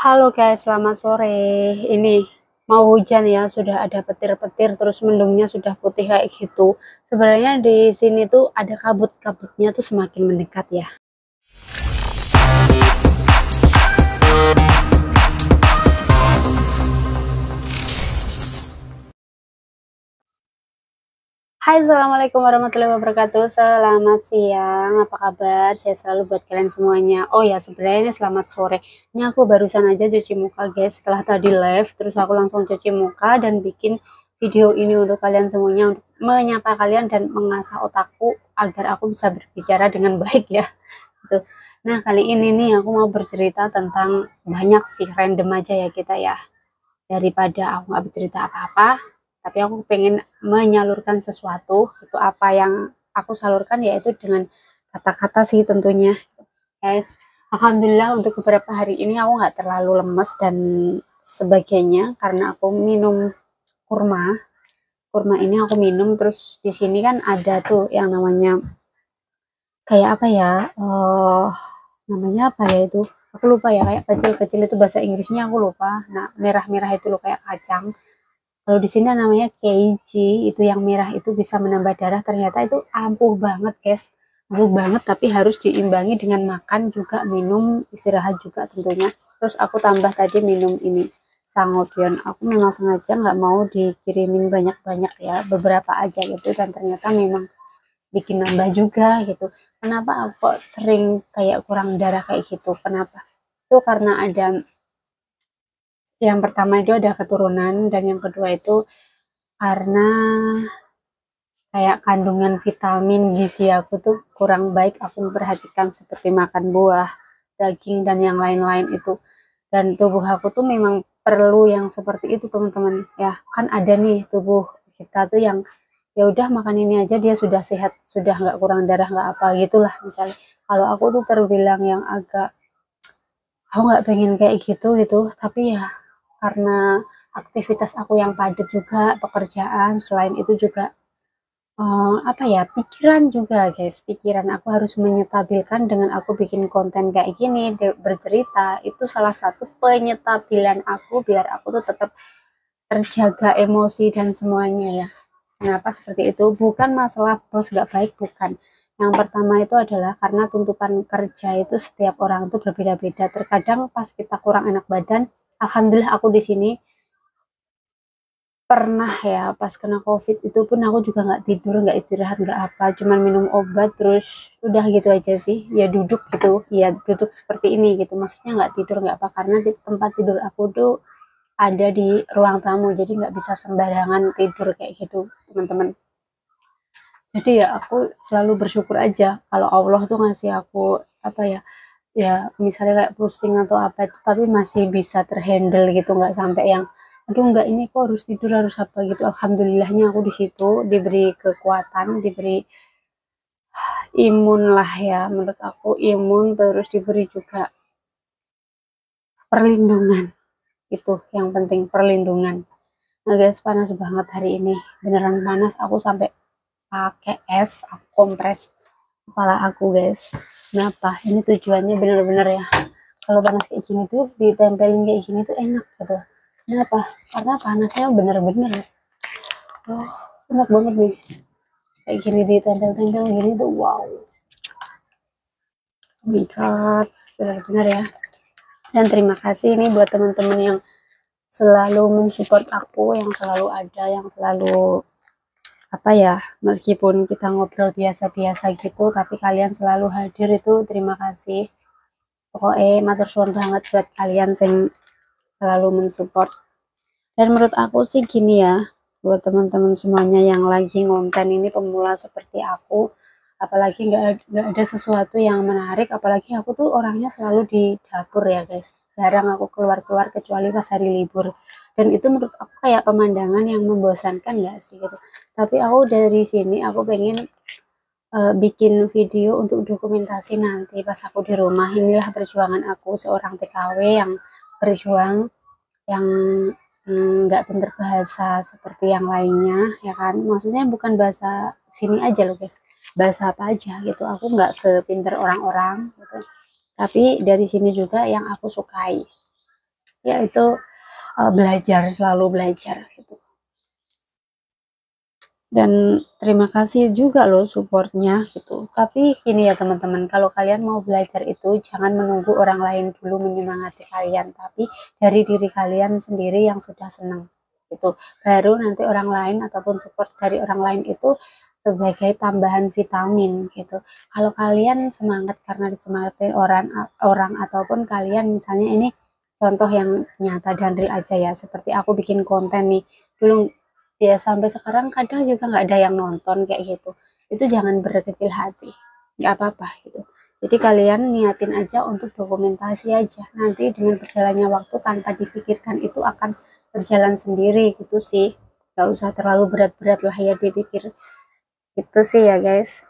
Halo guys, selamat sore. Ini mau hujan ya, sudah ada petir-petir, terus mendungnya sudah putih kayak gitu. Sebenarnya di sini tuh ada kabut-kabutnya tuh semakin mendekat ya. Hai, assalamualaikum warahmatullahi wabarakatuh. Selamat siang, apa kabar? Saya selalu buat kalian semuanya. Oh ya, sebenarnya ini selamat sore. Ini aku barusan aja cuci muka guys. Setelah tadi live, terus aku langsung cuci muka dan bikin video ini untuk kalian semuanya, untuk menyapa kalian dan mengasah otakku agar aku bisa berbicara dengan baik ya. Gitu. Nah, kali ini nih aku mau bercerita tentang banyak sih, random aja ya kita ya. Daripada aku nggak bercerita apa-apa, tapi aku pengen menyalurkan sesuatu. Itu apa yang aku salurkan, yaitu dengan kata-kata sih tentunya guys. Alhamdulillah untuk beberapa hari ini aku nggak terlalu lemes dan sebagainya karena aku minum kurma. Kurma ini aku minum, terus di sini kan ada tuh yang namanya kayak apa ya, namanya apa ya itu, aku lupa ya, kayak kecil-kecil itu bahasa Inggrisnya aku lupa. Nah, merah-merah itu loh kayak kacang. Kalau di sini namanya keiji, itu yang merah itu bisa menambah darah. Ternyata itu ampuh banget, guys. Ampuh banget, tapi harus diimbangi dengan makan juga, minum, istirahat juga tentunya. Terus aku tambah tadi minum ini sangobion. Aku memang sengaja nggak mau dikirimin banyak-banyak ya, beberapa aja gitu. Dan ternyata memang bikin nambah juga gitu. Kenapa aku kok sering kayak kurang darah kayak gitu? Kenapa? Itu karena ada, yang pertama itu ada keturunan, dan yang kedua itu karena kayak kandungan vitamin gizi aku tuh kurang baik. Aku memperhatikan seperti makan buah, daging, dan yang lain-lain itu. Dan tubuh aku tuh memang perlu yang seperti itu teman-teman. Ya kan ada nih tubuh kita tuh yang ya udah makan ini aja dia sudah sehat, sudah nggak kurang darah, nggak apa gitulah misalnya. Kalau aku tuh terbilang yang agak, aku nggak pengen kayak gitu gitu, tapi ya karena aktivitas aku yang padat juga, pekerjaan, selain itu juga apa ya, pikiran juga guys, pikiran aku harus menyetabilkan dengan aku bikin konten kayak gini, bercerita. Itu salah satu penyetabilan aku biar aku tuh tetap terjaga emosi dan semuanya ya. Kenapa seperti itu? Bukan masalah bos gak baik, bukan. Yang pertama itu adalah karena tuntutan kerja itu setiap orang itu berbeda-beda. Terkadang pas kita kurang enak badan, alhamdulillah aku di sini pernah ya pas kena covid itu pun aku juga nggak tidur, nggak istirahat, nggak apa, cuman minum obat terus udah gitu aja sih. Ya duduk gitu, ya duduk seperti ini gitu, maksudnya nggak tidur nggak apa, karena di tempat tidur aku tuh ada di ruang tamu, jadi nggak bisa sembarangan tidur kayak gitu teman-teman. Jadi ya aku selalu bersyukur aja kalau Allah tuh ngasih aku apa ya, ya misalnya kayak pusing atau apa itu, tapi masih bisa terhandle gitu, nggak sampai yang aduh nggak ini kok harus tidur harus apa gitu. Alhamdulillahnya aku di situ diberi kekuatan, diberi imun lah ya, menurut aku imun, terus diberi juga perlindungan. Itu yang penting, perlindungan. Nah guys, panas banget hari ini, beneran panas. Aku sampai pakai es, aku kompres kepala aku guys. Kenapa? Ini tujuannya bener-bener ya, kalau panas kayak gini tuh ditempelin kayak gini tuh enak gitu. Kenapa? Karena panasnya bener-bener oh, enak banget nih. Kayak gini ditempel-tempel gini tuh wow. Oh my god, benar-benar ya. Dan terima kasih ini buat teman-teman yang selalu mensupport aku, yang selalu ada, yang selalu apa ya, meskipun kita ngobrol biasa-biasa gitu, tapi kalian selalu hadir, itu terima kasih. Pokoknya matur suwun banget buat kalian yang selalu mensupport. Dan menurut aku sih gini ya, buat teman-teman semuanya yang lagi ngonten ini, pemula seperti aku, apalagi nggak ada sesuatu yang menarik, apalagi aku tuh orangnya selalu di dapur ya guys, jarang aku keluar-keluar kecuali pas hari libur. Dan itu menurut aku kayak pemandangan yang membosankan gak sih gitu. Tapi aku dari sini aku pengen bikin video untuk dokumentasi nanti pas aku di rumah. Inilah perjuangan aku seorang TKW yang berjuang, yang nggak pinter bahasa seperti yang lainnya ya kan, maksudnya bukan bahasa sini aja loh guys, bahasa apa aja gitu, aku nggak sepinter orang-orang gitu, tapi dari sini juga yang aku sukai. yaitu belajar, selalu belajar gitu. Dan terima kasih juga loh supportnya gitu. Tapi gini ya teman-teman, kalau kalian mau belajar itu jangan menunggu orang lain dulu menyemangati kalian, tapi dari diri kalian sendiri yang sudah senang gitu. Baru nanti orang lain ataupun support dari orang lain itu sebagai tambahan vitamin gitu. Kalau kalian semangat karena disemangatin orang ataupun kalian misalnya ini contoh yang nyata dan real aja ya, seperti aku bikin konten nih dulu ya sampai sekarang kadang juga nggak ada yang nonton kayak gitu, itu jangan berkecil hati, nggak apa-apa gitu. Jadi kalian niatin aja untuk dokumentasi aja, nanti dengan berjalannya waktu tanpa dipikirkan itu akan berjalan sendiri gitu sih. Nggak usah terlalu berat-berat lah ya dipikir gitu sih ya guys.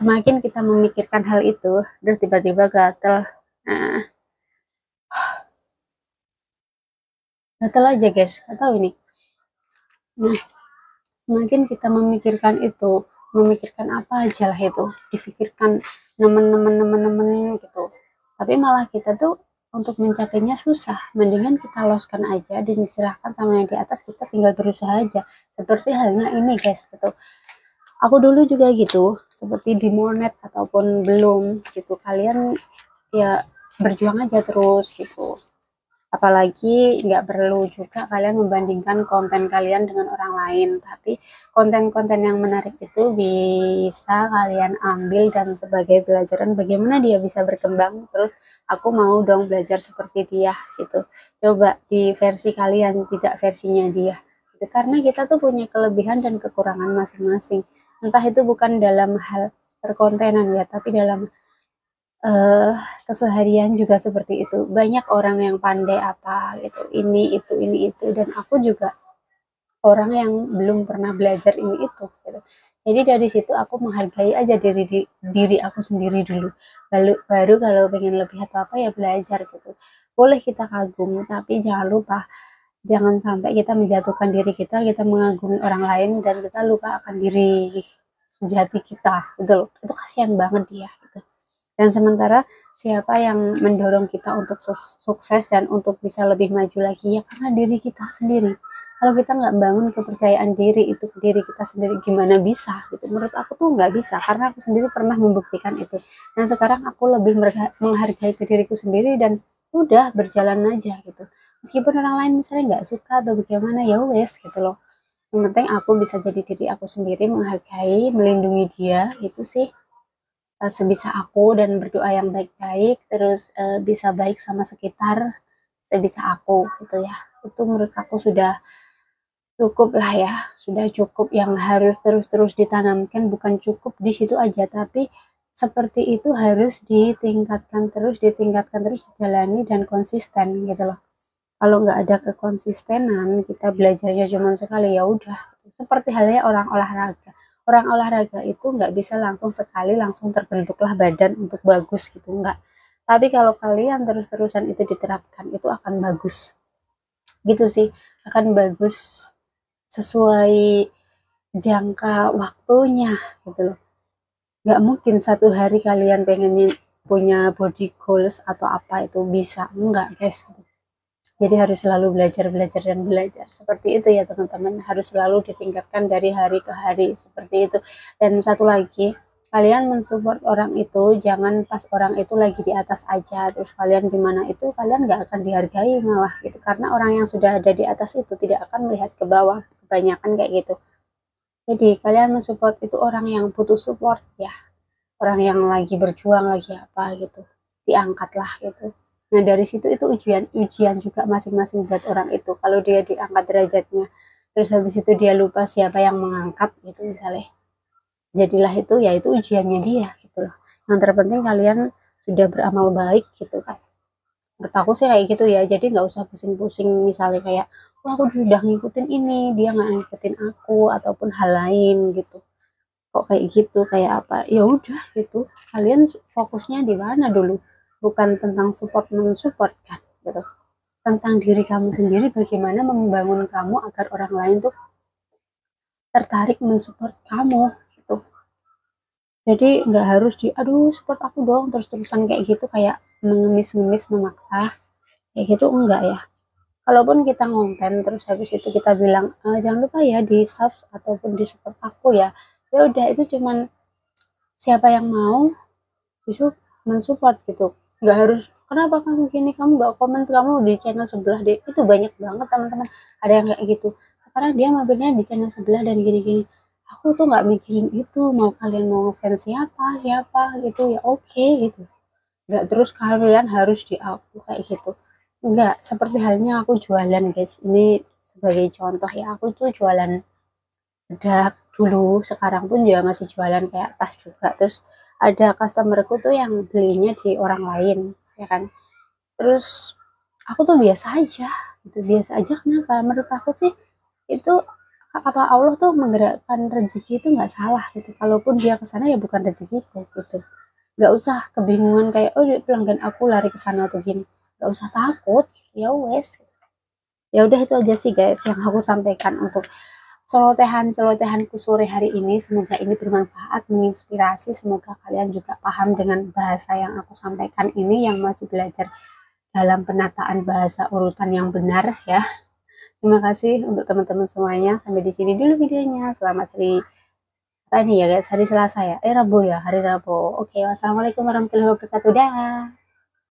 Semakin kita memikirkan hal itu udah tiba-tiba gatel, nah gatel aja guys, nggak tahu ini. Nah, semakin kita memikirkan itu, memikirkan apa aja lah itu, difikirkan nemen-nemen gitu, tapi malah kita tuh untuk mencapainya susah. Mendingan kita loskan aja dan diserahkan sama yang di atas, kita tinggal berusaha aja. Seperti halnya ini guys gitu, aku dulu juga gitu, seperti di Monet ataupun belum gitu, kalian ya berjuang aja terus gitu. Apalagi nggak perlu juga kalian membandingkan konten kalian dengan orang lain, tapi konten-konten yang menarik itu bisa kalian ambil dan sebagai pelajaran bagaimana dia bisa berkembang. Terus aku mau dong belajar seperti dia gitu. Coba di versi kalian, tidak versinya dia gitu. Karena kita tuh punya kelebihan dan kekurangan masing-masing, entah itu bukan dalam hal perkontenan ya, tapi dalam uh, keseharian juga seperti itu. Banyak orang yang pandai apa gitu, ini itu, dan aku juga orang yang belum pernah belajar ini itu gitu. Jadi dari situ aku menghargai aja diri aku sendiri dulu. Baru kalau pengen lebih atau apa ya belajar gitu. Boleh kita kagum, tapi jangan lupa jangan sampai kita menjatuhkan diri kita mengagumi orang lain dan kita lupa akan diri sejati kita gitu loh. Itu kasihan banget dia gitu. Dan sementara siapa yang mendorong kita untuk sukses dan untuk bisa lebih maju lagi ya karena diri kita sendiri. Kalau kita nggak bangun kepercayaan diri itu ke diri kita sendiri, gimana bisa gitu. Menurut aku tuh nggak bisa, karena aku sendiri pernah membuktikan itu. Dan sekarang aku lebih menghargai ke diriku sendiri dan udah berjalan aja gitu. Meskipun orang lain misalnya nggak suka atau bagaimana, ya wes gitu loh. Yang penting aku bisa jadi diri aku sendiri, menghargai, melindungi dia gitu sih, sebisa aku, dan berdoa yang baik-baik, terus bisa baik sama sekitar sebisa aku gitu ya. Itu menurut aku sudah cukup lah ya, sudah cukup yang harus terus-terus ditanamkan, bukan cukup di situ aja, tapi seperti itu harus ditingkatkan terus, dijalani dan konsisten gitu loh. Kalau nggak ada kekonsistenan, kita belajarnya cuma sekali ya udah. Seperti halnya orang olahraga. Orang olahraga itu nggak bisa langsung sekali langsung terbentuklah badan untuk bagus gitu, nggak. Tapi kalau kalian terus-terusan itu diterapkan, itu akan bagus. Gitu sih, akan bagus sesuai jangka waktunya gitu loh. Nggak mungkin satu hari kalian pengen punya body goals atau apa itu bisa, enggak guys. Jadi harus selalu belajar, belajar, dan belajar. Seperti itu ya teman-teman. Harus selalu ditingkatkan dari hari ke hari. Seperti itu. Dan satu lagi, kalian mensupport orang itu, jangan pas orang itu lagi di atas aja. Terus kalian di mana itu, kalian nggak akan dihargai malah gitu. Karena orang yang sudah ada di atas itu tidak akan melihat ke bawah. Kebanyakan kayak gitu. Jadi kalian mensupport itu orang yang butuh support ya. Orang yang lagi berjuang, lagi apa gitu. Diangkatlah gitu. Nah dari situ itu ujian juga masing-masing buat orang itu. Kalau dia diangkat derajatnya, terus habis itu dia lupa siapa yang mengangkat gitu misalnya. Jadilah itu ya itu ujiannya dia gitu loh. Yang terpenting kalian sudah beramal baik gitu kan. Menurut aku sih kayak gitu ya. Jadi nggak usah pusing-pusing misalnya kayak, wah aku sudah ngikutin ini, dia nggak ngikutin aku ataupun hal lain gitu. Kok kayak gitu, kayak apa? Ya udah gitu. Kalian fokusnya di mana dulu? Bukan tentang support mensupport kan gitu, tentang diri kamu sendiri, bagaimana membangun kamu agar orang lain tuh tertarik mensupport kamu gitu. Jadi nggak harus aduh support aku dong terus-terusan kayak gitu, kayak mengemis-ngemis memaksa. kayak gitu enggak ya. Kalaupun kita ngonten terus habis itu kita bilang jangan lupa ya di subs ataupun di support aku ya, ya udah itu cuman siapa yang mau justru mensupport gitu. Nggak harus kenapa kamu gini, kamu nggak komen, kamu di channel sebelah deh, itu banyak banget teman-teman ada yang kayak gitu. Sekarang dia mampirnya di channel sebelah dan gini-gini, aku tuh nggak mikirin itu, mau kalian mau ngefans siapa siapa gitu ya oke gitu, nggak terus kalian harus di aku kayak gitu. Nggak, seperti halnya aku jualan guys, ini sebagai contoh ya, aku tuh jualan bedak dulu, sekarang pun juga masih jualan kayak tas juga. Terus ada customerku tuh yang belinya di orang lain ya kan, terus aku tuh biasa aja gitu, biasa aja. Kenapa? Menurut aku sih itu apa, Allah tuh menggerakkan rezeki itu nggak salah gitu, kalaupun dia ke sana ya bukan rezekiku gitu. Nggak usah kebingungan kayak oh pelanggan aku lari ke sana atau gini, nggak usah takut, ya wes. Ya udah itu aja sih guys yang aku sampaikan untuk celotehan-celotehanku sore hari ini. Semoga ini bermanfaat, menginspirasi. Semoga kalian juga paham dengan bahasa yang aku sampaikan ini, yang masih belajar dalam penataan bahasa urutan yang benar ya. Terima kasih untuk teman-teman semuanya. Sampai di sini dulu videonya. Selamat hari apa ini ya guys? Hari Selasa ya? Rabu ya? Hari Rabu. Oke, wassalamualaikum warahmatullahi wabarakatuh. Dah.